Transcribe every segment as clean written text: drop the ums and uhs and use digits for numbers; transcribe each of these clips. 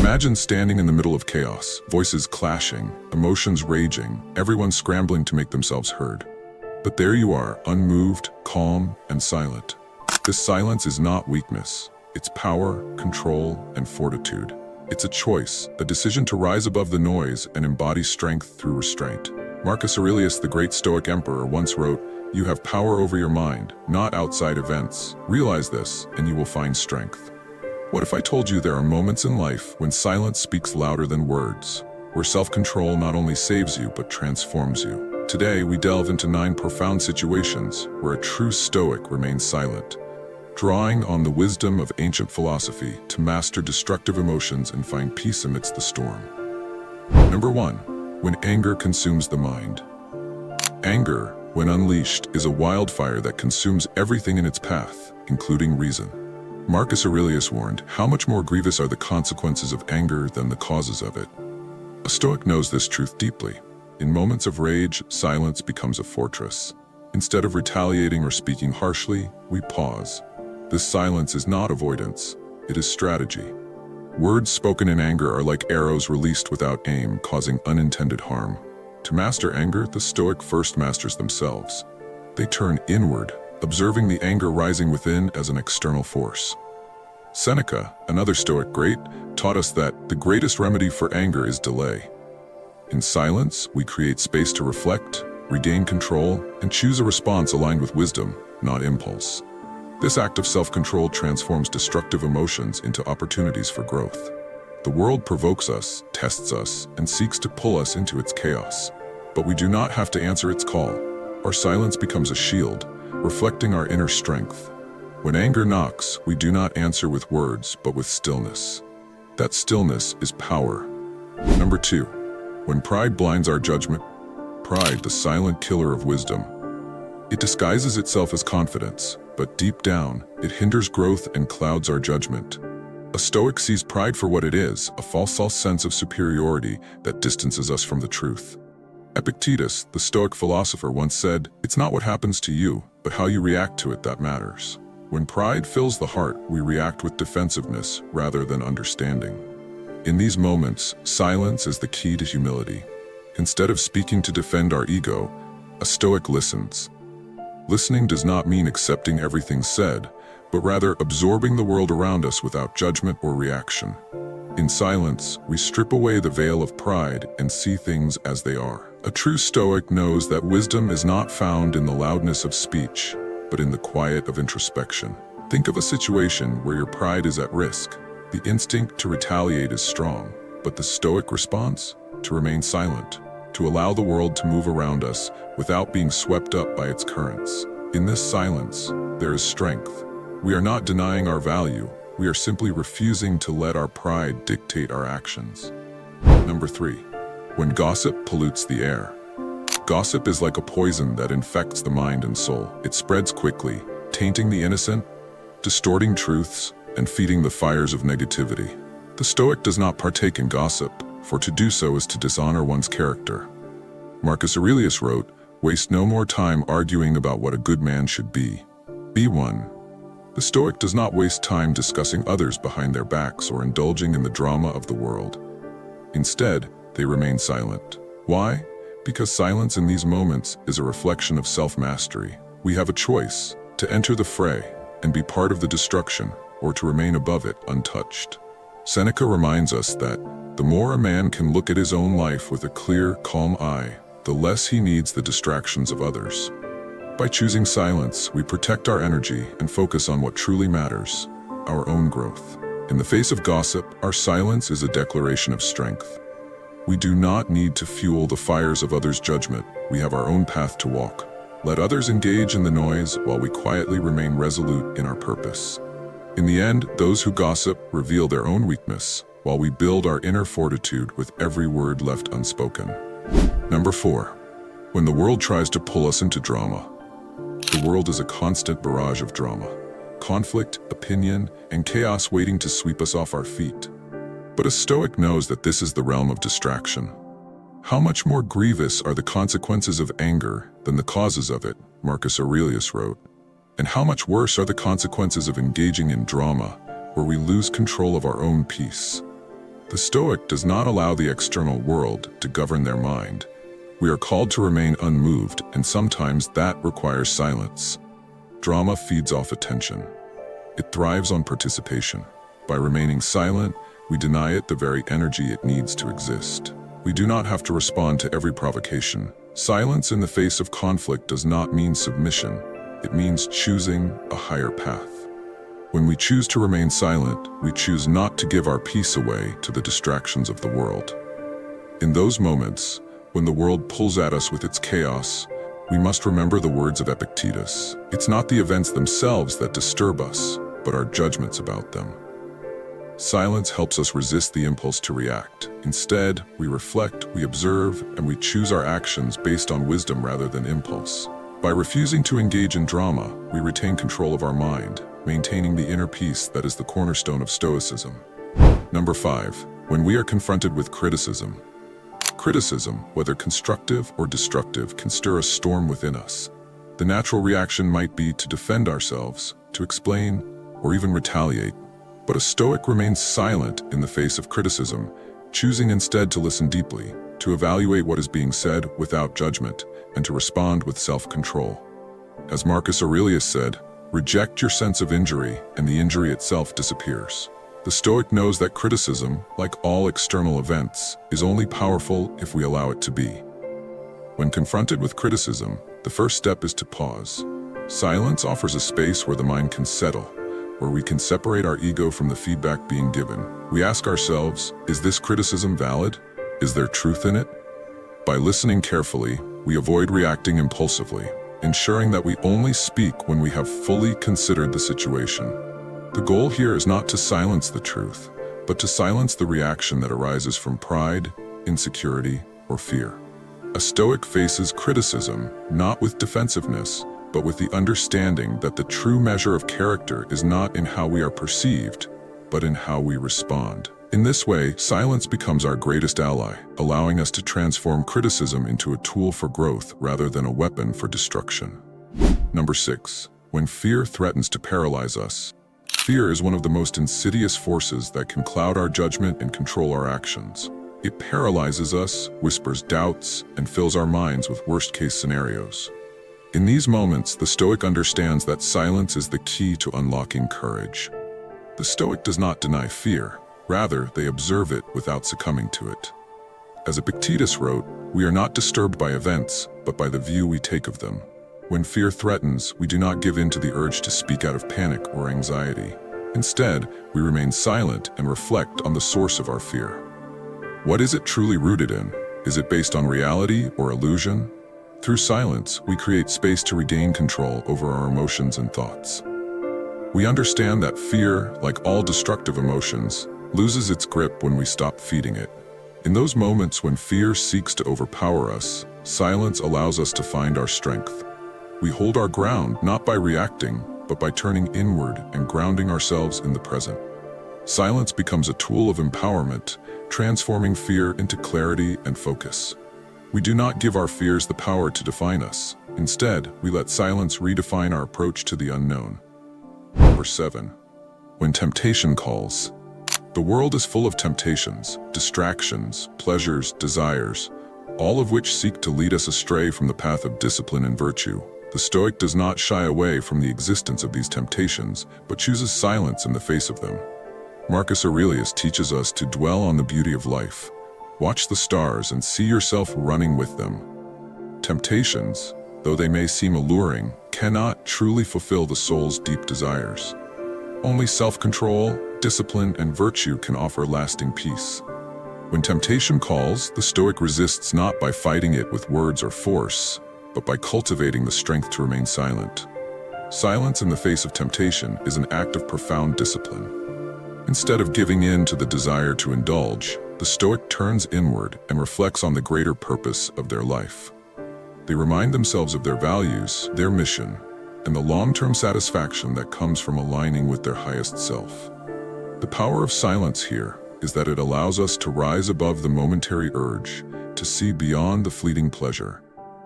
Imagine standing in the middle of chaos, voices clashing, emotions raging, everyone scrambling to make themselves heard. But there you are, unmoved, calm, and silent. This silence is not weakness. It's power, control, and fortitude. It's a choice, a decision to rise above the noise and embody strength through restraint. Marcus Aurelius, the great Stoic emperor, once wrote, "You have power over your mind, not outside events. Realize this, and you will find strength." What if I told you there are moments in life when silence speaks louder than words, where self-control not only saves you but transforms you? Today, we delve into 9 profound situations where a true Stoic remains silent, drawing on the wisdom of ancient philosophy to master destructive emotions and find peace amidst the storm. Number 1. When anger consumes the mind. Anger, when unleashed, is a wildfire that consumes everything in its path, including reason. Marcus Aurelius warned, "How much more grievous are the consequences of anger than the causes of it?" A Stoic knows this truth deeply. In moments of rage, silence becomes a fortress. Instead of retaliating or speaking harshly, we pause. This silence is not avoidance, it is strategy. Words spoken in anger are like arrows released without aim, causing unintended harm. To master anger, the Stoic first masters themselves. They turn inward, observing the anger rising within as an external force. Seneca, another Stoic great, taught us that the greatest remedy for anger is delay. In silence, we create space to reflect, regain control, and choose a response aligned with wisdom, not impulse. This act of self-control transforms destructive emotions into opportunities for growth. The world provokes us, tests us, and seeks to pull us into its chaos. But we do not have to answer its call. Our silence becomes a shield, reflecting our inner strength. When anger knocks, we do not answer with words, but with stillness. That stillness is power. Number 2. When pride blinds our judgment. Pride, the silent killer of wisdom. It disguises itself as confidence, but deep down, it hinders growth and clouds our judgment. A Stoic sees pride for what it is, a false sense of superiority that distances us from the truth. Epictetus, the Stoic philosopher, once said, "It's not what happens to you, but how you react to it that matters." When pride fills the heart, we react with defensiveness rather than understanding. In these moments, silence is the key to humility. Instead of speaking to defend our ego, a Stoic listens. Listening does not mean accepting everything said, but rather absorbing the world around us without judgment or reaction. In silence, we strip away the veil of pride and see things as they are. A true Stoic knows that wisdom is not found in the loudness of speech, but in the quiet of introspection. Think of a situation where your pride is at risk. The instinct to retaliate is strong, but the Stoic response? To remain silent, to allow the world to move around us without being swept up by its currents. In this silence, there is strength. We are not denying our value, we are simply refusing to let our pride dictate our actions. Number 3. When gossip pollutes the air. Gossip is like a poison that infects the mind and soul. It spreads quickly, tainting the innocent, distorting truths, and feeding the fires of negativity. The Stoic does not partake in gossip, for to do so is to dishonor one's character. Marcus Aurelius wrote, "Waste no more time arguing about what a good man should be. Be one." The Stoic does not waste time discussing others behind their backs or indulging in the drama of the world. Instead, they remain silent. Why? Because silence in these moments is a reflection of self-mastery. We have a choice, to enter the fray and be part of the destruction, or to remain above it untouched. Seneca reminds us that the more a man can look at his own life with a clear, calm eye, the less he needs the distractions of others. By choosing silence, we protect our energy and focus on what truly matters, our own growth. In the face of gossip, our silence is a declaration of strength. We do not need to fuel the fires of others' judgment. We have our own path to walk. Let others engage in the noise while we quietly remain resolute in our purpose. In the end, those who gossip reveal their own weakness, while we build our inner fortitude with every word left unspoken. Number 4. When the world tries to pull us into drama. The world is a constant barrage of drama. Conflict, opinion, and chaos waiting to sweep us off our feet. But a Stoic knows that this is the realm of distraction. How much more grievous are the consequences of anger than the causes of it, Marcus Aurelius wrote. And how much worse are the consequences of engaging in drama, where we lose control of our own peace. The Stoic does not allow the external world to govern their mind. We are called to remain unmoved, and sometimes that requires silence. Drama feeds off attention. It thrives on participation. By remaining silent, we deny it the very energy it needs to exist. We do not have to respond to every provocation. Silence in the face of conflict does not mean submission. It means choosing a higher path. When we choose to remain silent, we choose not to give our peace away to the distractions of the world. In those moments, when the world pulls at us with its chaos, we must remember the words of Epictetus. It's not the events themselves that disturb us, but our judgments about them. Silence helps us resist the impulse to react. Instead, we reflect, we observe, and we choose our actions based on wisdom rather than impulse. By refusing to engage in drama, we retain control of our mind, maintaining the inner peace that is the cornerstone of Stoicism. Number 5. When we are confronted with criticism. Criticism, whether constructive or destructive, can stir a storm within us. The natural reaction might be to defend ourselves, to explain, or even retaliate. But a Stoic remains silent in the face of criticism, choosing instead to listen deeply, to evaluate what is being said without judgment, and to respond with self-control. As Marcus Aurelius said, "Reject your sense of injury, and the injury itself disappears." The Stoic knows that criticism, like all external events, is only powerful if we allow it to be. When confronted with criticism, the first step is to pause. Silence offers a space where the mind can settle, where we can separate our ego from the feedback being given. We ask ourselves, is this criticism valid? Is there truth in it? By listening carefully, we avoid reacting impulsively, ensuring that we only speak when we have fully considered the situation. The goal here is not to silence the truth, but to silence the reaction that arises from pride, insecurity, or fear. A Stoic faces criticism, not with defensiveness, but with the understanding that the true measure of character is not in how we are perceived, but in how we respond. In this way, silence becomes our greatest ally, allowing us to transform criticism into a tool for growth rather than a weapon for destruction. Number 6. When fear threatens to paralyze us. Fear is one of the most insidious forces that can cloud our judgment and control our actions. It paralyzes us, whispers doubts, and fills our minds with worst-case scenarios. In these moments, the Stoic understands that silence is the key to unlocking courage. The Stoic does not deny fear. Rather, they observe it without succumbing to it. As Epictetus wrote, "We are not disturbed by events, but by the view we take of them." When fear threatens, we do not give in to the urge to speak out of panic or anxiety. Instead, we remain silent and reflect on the source of our fear. What is it truly rooted in? Is it based on reality or illusion? Through silence, we create space to regain control over our emotions and thoughts. We understand that fear, like all destructive emotions, loses its grip when we stop feeding it. In those moments when fear seeks to overpower us, silence allows us to find our strength. We hold our ground not by reacting, but by turning inward and grounding ourselves in the present. Silence becomes a tool of empowerment, transforming fear into clarity and focus. We do not give our fears the power to define us. Instead, we let silence redefine our approach to the unknown. Number 7. When temptation calls. The world is full of temptations, distractions, pleasures, desires, all of which seek to lead us astray from the path of discipline and virtue. The Stoic does not shy away from the existence of these temptations, but chooses silence in the face of them. Marcus Aurelius teaches us to dwell on the beauty of life. Watch the stars and see yourself running with them. Temptations, though they may seem alluring, cannot truly fulfill the soul's deep desires. Only self-control, discipline, and virtue can offer lasting peace. When temptation calls, the Stoic resists not by fighting it with words or force, but by cultivating the strength to remain silent. Silence in the face of temptation is an act of profound discipline. Instead of giving in to the desire to indulge, the Stoic turns inward and reflects on the greater purpose of their life. They remind themselves of their values, their mission, and the long-term satisfaction that comes from aligning with their highest self. The power of silence here is that it allows us to rise above the momentary urge, to see beyond the fleeting pleasure,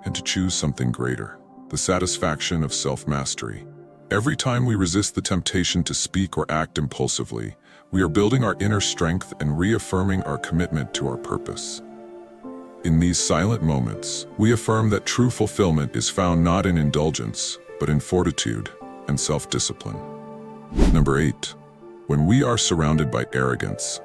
and to choose something greater, the satisfaction of self-mastery. Every time we resist the temptation to speak or act impulsively, we are building our inner strength and reaffirming our commitment to our purpose. In these silent moments, we affirm that true fulfillment is found not in indulgence, but in fortitude and self-discipline. Number 8. When we are surrounded by arrogance.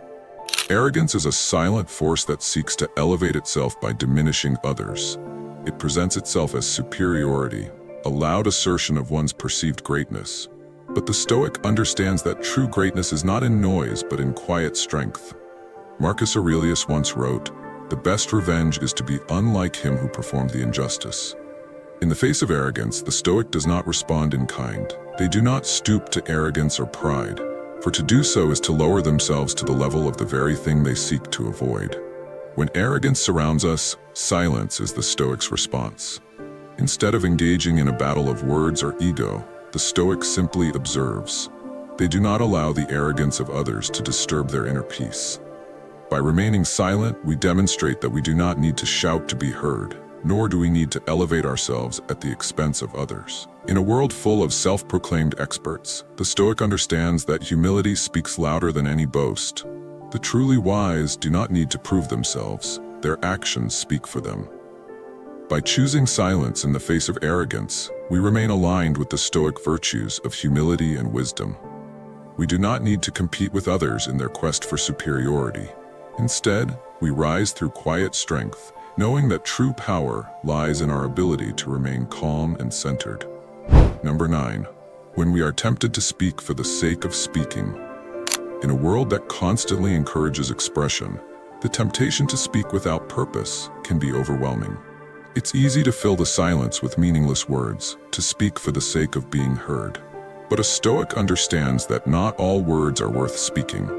Arrogance is a silent force that seeks to elevate itself by diminishing others. It presents itself as superiority, a loud assertion of one's perceived greatness. But the Stoic understands that true greatness is not in noise, but in quiet strength. Marcus Aurelius once wrote, "The best revenge is to be unlike him who performed the injustice." In the face of arrogance, the Stoic does not respond in kind. They do not stoop to arrogance or pride, for to do so is to lower themselves to the level of the very thing they seek to avoid. When arrogance surrounds us, silence is the Stoic's response. Instead of engaging in a battle of words or ego, the Stoic simply observes. They do not allow the arrogance of others to disturb their inner peace. By remaining silent, we demonstrate that we do not need to shout to be heard, nor do we need to elevate ourselves at the expense of others. In a world full of self-proclaimed experts, the Stoic understands that humility speaks louder than any boast. The truly wise do not need to prove themselves, their actions speak for them. By choosing silence in the face of arrogance, we remain aligned with the Stoic virtues of humility and wisdom. We do not need to compete with others in their quest for superiority. Instead, we rise through quiet strength, knowing that true power lies in our ability to remain calm and centered. Number 9. When we are tempted to speak for the sake of speaking. In a world that constantly encourages expression, the temptation to speak without purpose can be overwhelming. It's easy to fill the silence with meaningless words, to speak for the sake of being heard. But a Stoic understands that not all words are worth speaking.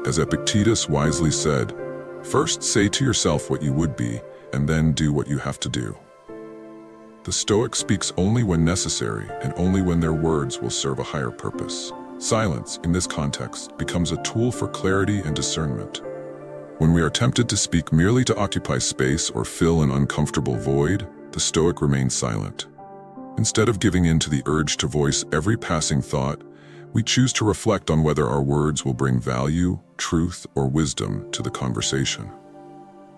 As Epictetus wisely said, "First say to yourself what you would be, and then do what you have to do." The Stoic speaks only when necessary and only when their words will serve a higher purpose. Silence, in this context, becomes a tool for clarity and discernment. When we are tempted to speak merely to occupy space or fill an uncomfortable void, the Stoic remains silent. Instead of giving in to the urge to voice every passing thought, we choose to reflect on whether our words will bring value, truth, or wisdom to the conversation.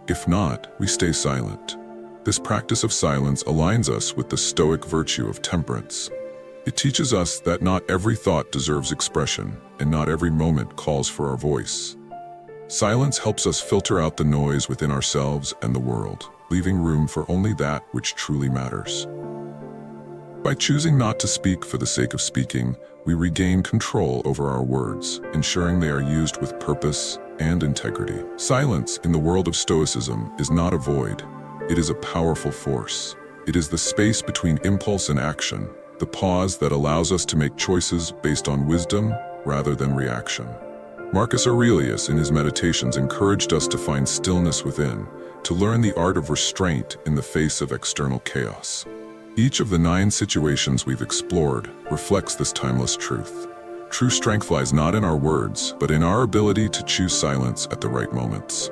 If not, we stay silent. This practice of silence aligns us with the Stoic virtue of temperance. It teaches us that not every thought deserves expression, and not every moment calls for our voice. Silence helps us filter out the noise within ourselves and the world, leaving room for only that which truly matters. By choosing not to speak for the sake of speaking, we regain control over our words, ensuring they are used with purpose and integrity. Silence in the world of Stoicism is not a void. It is a powerful force. It is the space between impulse and action, the pause that allows us to make choices based on wisdom rather than reaction. Marcus Aurelius in his Meditations encouraged us to find stillness within, to learn the art of restraint in the face of external chaos. Each of the 9 situations we've explored reflects this timeless truth. True strength lies not in our words, but in our ability to choose silence at the right moments.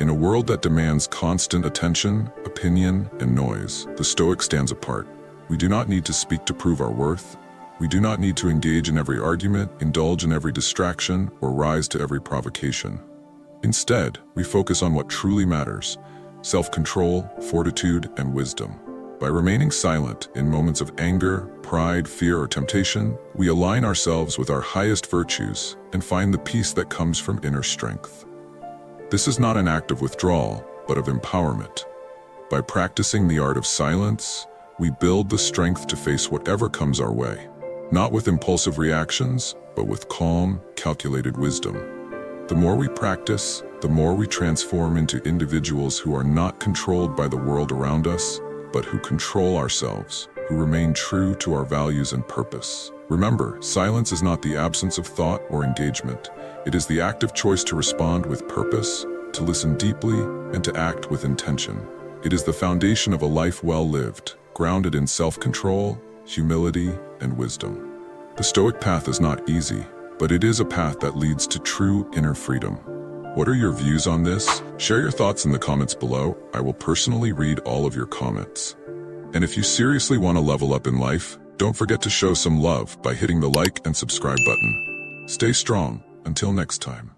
In a world that demands constant attention, opinion, and noise, the Stoic stands apart. We do not need to speak to prove our worth. We do not need to engage in every argument, indulge in every distraction, or rise to every provocation. Instead, we focus on what truly matters: self-control, fortitude, and wisdom. By remaining silent in moments of anger, pride, fear, or temptation, we align ourselves with our highest virtues and find the peace that comes from inner strength. This is not an act of withdrawal, but of empowerment. By practicing the art of silence, we build the strength to face whatever comes our way, not with impulsive reactions, but with calm, calculated wisdom. The more we practice, the more we transform into individuals who are not controlled by the world around us, but who control ourselves, who remain true to our values and purpose. Remember, silence is not the absence of thought or engagement. It is the active choice to respond with purpose, to listen deeply, and to act with intention. It is the foundation of a life well lived, grounded in self-control, humility, and wisdom. The Stoic path is not easy, but it is a path that leads to true inner freedom. What are your views on this? Share your thoughts in the comments below. I will personally read all of your comments. And if you seriously want to level up in life, don't forget to show some love by hitting the like and subscribe button. Stay strong, Until next time.